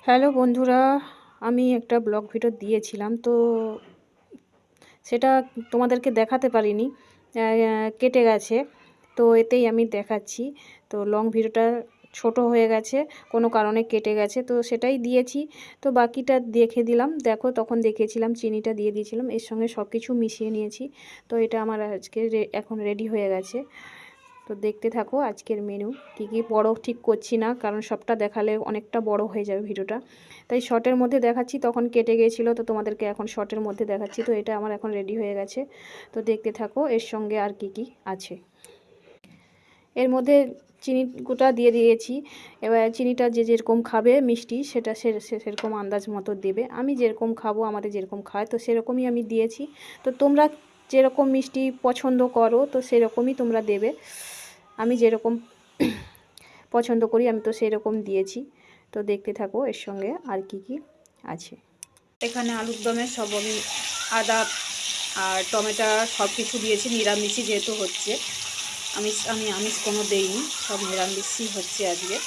Hello বন্ধুরা, আমি একটা ব্লগ ভিডিও দিয়েছিলাম, তো সেটা তোমাদেরকে দেখাতে পারিনি, কেটে গেছে। তো এতেই আমি দেখাচ্ছি। তো লং ভিডিওটা ছোট হয়ে গেছে, কোনো কারণে কেটে গেছে, তো সেটাই দিয়েছি। তো বাকিটা দেখে দিলাম। দেখো, তখন দেখিয়েছিলাম চিনিটা দিয়ে দিয়েছিলাম, এর সঙ্গে সব কিছু মিশিয়ে নিয়েছি। তো এটা আমার আজকে এখন রেডি হয়ে গেছে। তো দেখতে থাকো আজকের মেনু। কী বড় ঠিক করছি না, কারণ সবটা দেখালে অনেকটা বড় হয়ে যাবে ভিডিওটা, তাই শর্টের মধ্যে দেখাচ্ছি। তখন কেটে গিয়েছিলো, তো তোমাদেরকে এখন শর্টের মধ্যে দেখাচ্ছি। তো এটা আমার এখন রেডি হয়ে গেছে। তো দেখতে থাকো এর সঙ্গে আর কি আছে। এর মধ্যে চিনি গোটা দিয়ে দিয়েছি। এবার চিনিটা যে যেরকম খাবে মিষ্টি, সেটা সেরকম আন্দাজ মতো দেবে। আমি যেরকম খাবো, আমাদের যেরকম খায়, তো সেরকমই আমি দিয়েছি। তো তোমরা যেরকম মিষ্টি পছন্দ করো, তো সেরকমই তোমরা দেবে। আমি যেরকম পছন্দ করি, আমি তো সেরকম দিয়েছি। তো দেখতে থাকো এর সঙ্গে আর কি আছে। এখানে আলুর দমে সব আমি আদা আর টমেটো সব কিছু দিয়েছি, নিরামিষই যেহেতু হচ্ছে। আমি আমিষ কোনো দেইনি, সব নিরামিষই হচ্ছে আজকে।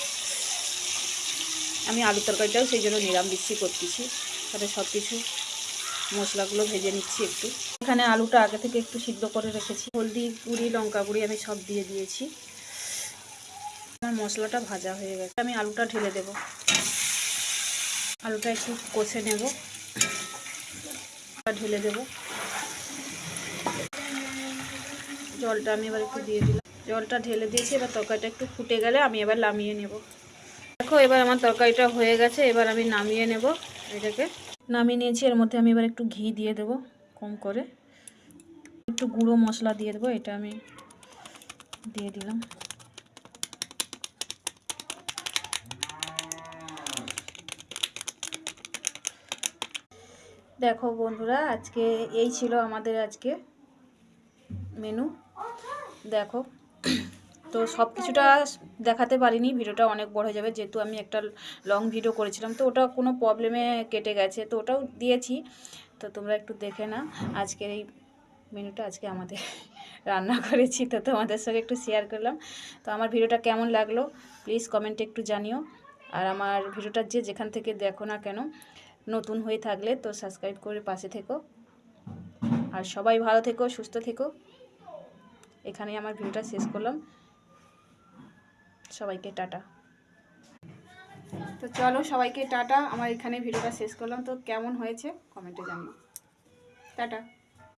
আমি আলু তরকারিটাও সেই জন্য নিরামিষই করতেছি। তাহলে সব কিছু মশলাগুলো ভেজে নিচ্ছি একটু। এখানে আলুটা আগে থেকে একটু সিদ্ধ করে রেখেছি। হলদি গুঁড়ি, লঙ্কা গুঁড়ি আমি সব দিয়ে দিয়েছি। আমার মশলাটা ভাজা হয়ে গেছে, আমি আলুটা ঢেলে দেব। আলুটা একটু কষে নেব, ঢেলে দেব। জলটা আমি এবার একটু দিয়ে দিলাম, জলটা ঢেলে দিয়েছি। এবার তরকারিটা একটু ফুটে গেলে আমি এবার নামিয়ে নেব। দেখো, এবার আমার তরকারিটা হয়ে গেছে, এবার আমি নামিয়ে নেব। এটাকে নামিয়ে নিয়েছি। এর মধ্যে আমি এবার একটু ঘি দিয়ে দেব, কম করে একটু গুঁড়ো মশলা দিয়ে দেবো। এটা আমি দিয়ে দিলাম। দেখো বন্ধুরা, আজকে এই ছিল আমাদের আজকে মেনু। দেখো, তো সব কিছুটা দেখাতে পারিনি, ভিডিওটা অনেক বড় হয়ে যাবে, যেহেতু আমি একটা লং ভিডিও করেছিলাম। তো ওটা কোনো প্রবলেমে কেটে গেছে, তো ওটাও দিয়েছি। তো তোমরা একটু দেখে না আজকের এই মেনুটা। আজকে আমাদের রান্না করেছি, তো তোমাদের সঙ্গে একটু শেয়ার করলাম। তো আমার ভিডিওটা কেমন লাগলো প্লিজ কমেন্টে একটু জানিও। আর আমার ভিডিওটা যেখান থেকে দেখো না কেন, নতুন হয়ে থাকলে তো সাবস্ক্রাইব করে পাশে থেকো। আর সবাই ভালো থেকো, সুস্থ থেকো। এখানেই আমার ভিডিওটা শেষ করলাম। সবাইকে টাটা। তো চলো, সবাইকে টাটা। আমার এখানে ভিডিওটা শেষ করলাম। তো কেমন হয়েছে কমেন্টে জানিও। টাটা।